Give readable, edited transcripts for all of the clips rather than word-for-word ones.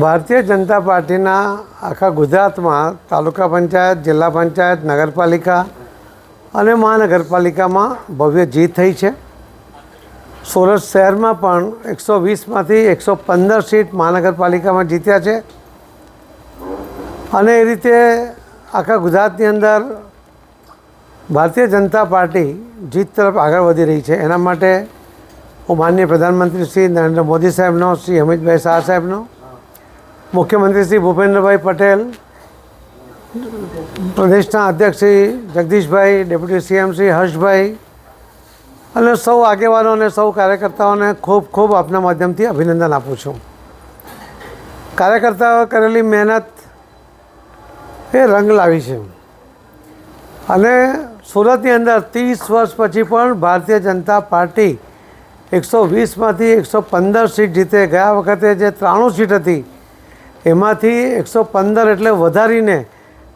ભારતીય જનતા પાર્ટીના આખા ગુજરાતમાં તાલુકા પંચાયત, જિલ્લા પંચાયત, નગરપાલિકા અને મહાનગરપાલિકામાં ભવ્ય જીત થઈ છે. સુરત શહેરમાં પણ 120માંથી 115 સીટ મહાનગરપાલિકામાં જીત્યા છે અને એ રીતે આખા ગુજરાતની અંદર ભારતીય જનતા પાર્ટી જીત તરફ આગળ વધી રહી છે. એના માટે હું માનનીય પ્રધાનમંત્રી શ્રી નરેન્દ્ર મોદી સાહેબનો, શ્રી અમિતભાઈ શાહ સાહેબનો, મુખ્યમંત્રી શ્રી ભૂપેન્દ્રભાઈ પટેલ, પ્રદેશના અધ્યક્ષ શ્રી જગદીશભાઈ, ડેપ્યુટી સીએમ શ્રી હર્ષભાઈ અને સૌ આગેવાનો અને સૌ કાર્યકર્તાઓને ખૂબ ખૂબ આપના માધ્યમથી અભિનંદન આપું છું. કાર્યકર્તાઓએ કરેલી મહેનત એ રંગ લાવી છે અને સુરતની અંદર 30 વર્ષ પછી પણ ભારતીય જનતા પાર્ટી 120માંથી 115 સીટ જીતે. ગયા વખતે જે 93 સીટ હતી એમાંથી 115 એટલે વધારીને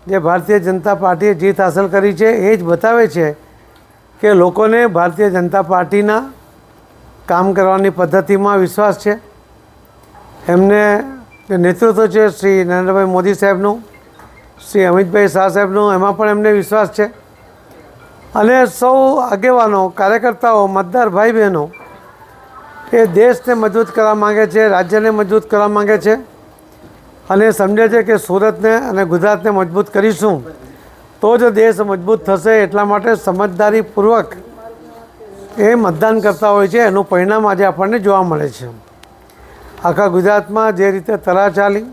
જે ભારતીય જનતા પાર્ટીએ જીત હાંસલ કરી છે એ જ બતાવે છે કે લોકોને ભારતીય જનતા પાર્ટીના કામ કરવાની પદ્ધતિમાં વિશ્વાસ છે. એમને જે નેતૃત્વ છે શ્રી નરેન્દ્રભાઈ મોદી સાહેબનું, શ્રી અમિતભાઈ શાહ સાહેબનું, એમાં પણ એમને વિશ્વાસ છે અને સૌ આગેવાનો, કાર્યકર્તાઓ, મતદાર ભાઈ બહેનો એ દેશને મજબૂત કરવા માગે છે, રાજ્યને મજબૂત કરવા માગે છે અને સમજે છે કે સુરતને અને ગુજરાતને મજબૂત કરીશું તો જ દેશ મજબૂત થશે. એટલા માટે સમજદારીપૂર્વક એ મતદાન કરતા હોય છે. એનું પરિણામ આજે આપણને જોવા મળે છે. આખા ગુજરાતમાં જે રીતે તરાર ચાલી,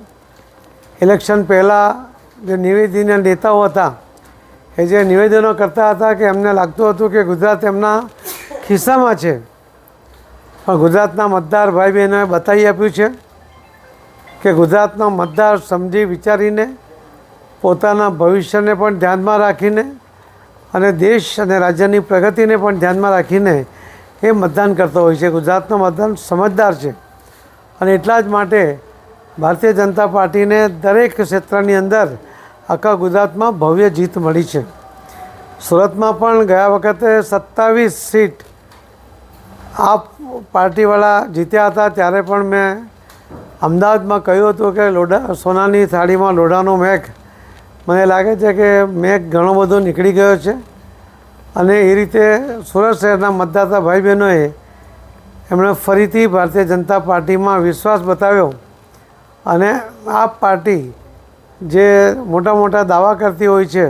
ઇલેક્શન પહેલાં જે નિવેદનીય નેતાઓ હતા એ જે નિવેદનો કરતા હતા કે એમને લાગતું હતું કે ગુજરાત એમના ખિસ્સામાં છે, પણ ગુજરાતના મતદાર ભાઈ બહેનોએ બતાવી આપ્યું છે કે ગુજરાતનો મતદાર સમજી વિચારીને પોતાના ભવિષ્યને પણ ધ્યાનમાં રાખીને અને દેશ અને રાજ્યની પ્રગતિને પણ ધ્યાનમાં રાખીને એ મતદાન કરતો હોય છે. ગુજરાતનો મતદાન સમજદાર છે અને એટલા જ માટે ભારતીય જનતા પાર્ટીને દરેક ક્ષેત્રની અંદર આખા ગુજરાતમાં ભવ્ય જીત મળી છે. સુરતમાં પણ ગયા વખતે 27 સીટ આપ પાર્ટીવાળા જીત્યા હતા. ત્યારે પણ મેં અમદાવાદમાં કહ્યું હતું કે સોનાની થાળીમાં લોઢાનો મેઘ, મને લાગે છે કે મેઘ ઘણો બધો નીકળી ગયો છે અને એ રીતે સુરત શહેરના મતદાતા ભાઈ બહેનોએ એમણે ફરીથી ભારતીય જનતા પાર્ટીમાં વિશ્વાસ બતાવ્યો અને આ પાર્ટી જે મોટા મોટા દાવા કરતી હોય છે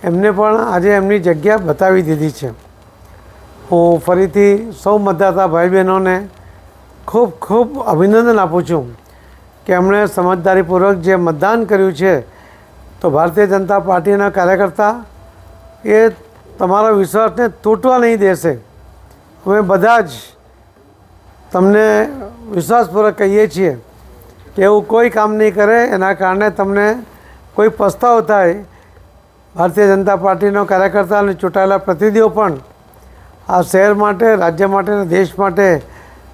એમને પણ આજે એમની જગ્યા બતાવી દીધી છે. હું ફરીથી સૌ મતદાતા ભાઈ બહેનોને ખૂબ ખૂબ અભિનંદન આપું છું કે એમણે સમજદારીપૂર્વક જે મતદાન કર્યું છે. તો ભારતીય જનતા પાર્ટીના કાર્યકર્તા એ તમારા વિશ્વાસને તૂટવા નહીં દેશે. અમે બધા જ તમને વિશ્વાસપૂર્વક કહીએ છીએ કે એવું કોઈ કામ નહીં કરે એના કારણે તમને કોઈ પસ્તાવો થાય. ભારતીય જનતા પાર્ટીનો કાર્યકર્તા અને ચૂંટાયેલા પ્રતિનિધિઓ પણ આ શહેર માટે, રાજ્ય માટે અને દેશ માટે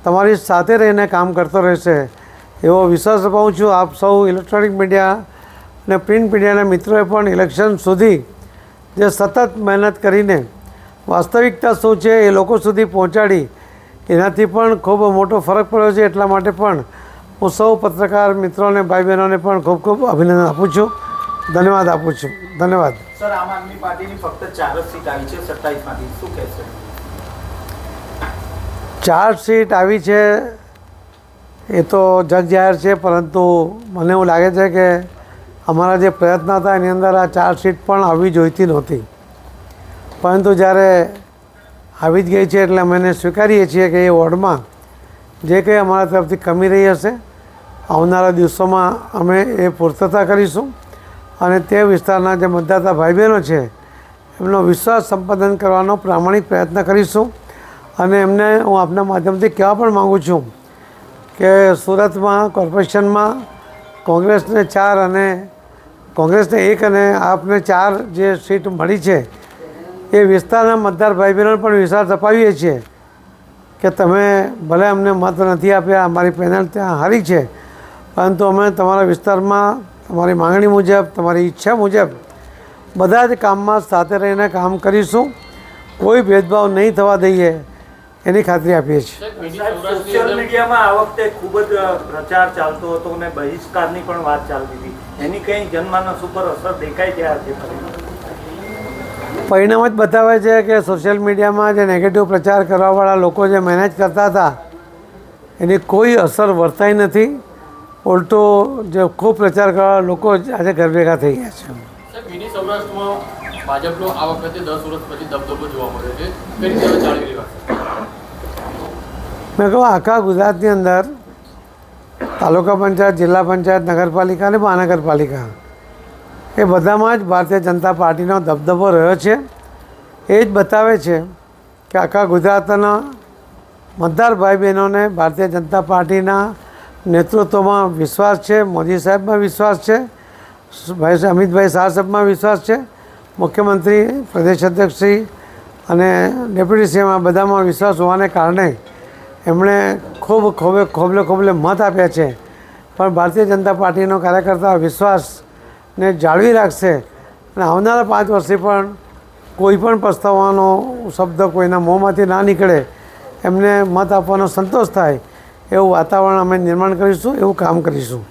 તમારી સાથે રહીને કામ કરતો રહેશે એવો વિશ્વાસ અપાવું છું. આપ સૌ ઇલેક્ટ્રોનિક મીડિયા અને પ્રિન્ટ મીડિયાના મિત્રોએ પણ ઇલેક્શન સુધી જે સતત મહેનત કરીને વાસ્તવિકતા શું છે એ લોકો સુધી પહોંચાડી, એનાથી પણ ખૂબ મોટો ફરક પડ્યો છે. એટલા માટે પણ હું સૌ પત્રકાર મિત્રોને, ભાઈ બહેનોને પણ ખૂબ ખૂબ અભિનંદન આપું છું, ધન્યવાદ આપું છું. ધન્યવાદ. સર, આમ આદમી પાર્ટીની ફક્ત 4 જ સીટ આવી છે 27માંથી, શું કહેશો? 4 સીટ આવી છે એ તો જગ જાહેર છે, પરંતુ મને એવું લાગે છે કે અમારા જે પ્રયત્ન હતા એની અંદર આ 4 સીટ પણ આવવી જોઈતી નહોતી, પરંતુ જ્યારે આવી જ ગઈ છે એટલે અમે એને સ્વીકારીએ છીએ કે એ વોર્ડમાં જે કંઈ અમારા તરફથી કમી રહી હશે આવનારા દિવસોમાં અમે એ પૂર્તતા કરીશું અને તે વિસ્તારના જે મતદાતા ભાઈ બહેનો છે એમનો વિશ્વાસ સંપાદન કરવાનો પ્રામાણિક પ્રયત્ન કરીશું. અને એમને હું આપના માધ્યમથી કહેવા પણ માગું છું કે સુરતમાં કોર્પોરેશનમાં કોંગ્રેસને 4 અને કોંગ્રેસને 1 અને આપને 4 જે સીટ મળી છે એ વિસ્તારના મતદાર ભાઈ બહેનોને પણ વિશ્વાસ અપાવીએ છીએ કે તમે ભલે અમને મત નથી આપ્યા, અમારી પેનલ ત્યાં હારી છે, પરંતુ અમે તમારા વિસ્તારમાં તમારી માંગણી મુજબ, તમારી ઈચ્છા મુજબ બધા જ કામમાં સાથે રહીને કામ કરીશું. કોઈ ભેદભાવ નહીં થવા દઈએ એની ખાતરી આપીએ છીએ. સાહેબ, સોશિયલ મીડિયામાં આ વખતે ખૂબ જ પ્રચાર ચાલતો હતો અને બહિષ્કારની પણ વાત ચાલતી હતી. એની કંઈ જનમાનસ ઉપર અસર દેખાય છે આજે? પરિણામ જ બતાવે છે કે સોશિયલ મીડિયામાં જે નેગેટિવ પ્રચાર કરવાવાળા લોકો જે મહેનત કરતા હતા એની કોઈ અસર વર્તાઈ નથી. ઉલટો જે ખૂબ પ્રચાર કરવાવાળા લોકો જ આજે ઘર ભેગા થઈ ગયા છે. સાહેબ, મિની સૌરાષ્ટ્રમાં ભાજપનો આ વખતે 10 વર્ષ પછી દબદબો જોવા મળ્યો છે. કઈ રીતે હવે જાળવી લેવાશે? મેં કહું આખા ગુજરાતની અંદર તાલુકા પંચાયત, જિલ્લા પંચાયત, નગરપાલિકા અને મહાનગરપાલિકા એ બધામાં જ ભારતીય જનતા પાર્ટીનો દબદબો રહ્યો છે. એ જ બતાવે છે કે આખા ગુજરાતના મતદાર ભાઈ બહેનોને ભારતીય જનતા પાર્ટીના નેતૃત્વમાં વિશ્વાસ છે, મોદી સાહેબમાં વિશ્વાસ છે, ભાઈ અમિતભાઈ શાહ સાહેબમાં વિશ્વાસ છે, મુખ્યમંત્રી, પ્રદેશ અધ્યક્ષશ્રી અને ડેપ્યુટી સીએમ બધામાં વિશ્વાસ હોવાને કારણે એમણે ખૂબ ખોબલે મત આપ્યા છે. પણ ભારતીય જનતા પાર્ટીનો કાર્યકર્તા વિશ્વાસને જાળવી રાખશે અને આવનારા 5 વર્ષથી પણ કોઈ પણ પસ્તાવાનો શબ્દ કોઈના મોંમાંથી ના નીકળે, એમને મત આપવાનો સંતોષ થાય એવું વાતાવરણ અમે નિર્માણ કરીશું, એવું કામ કરીશું.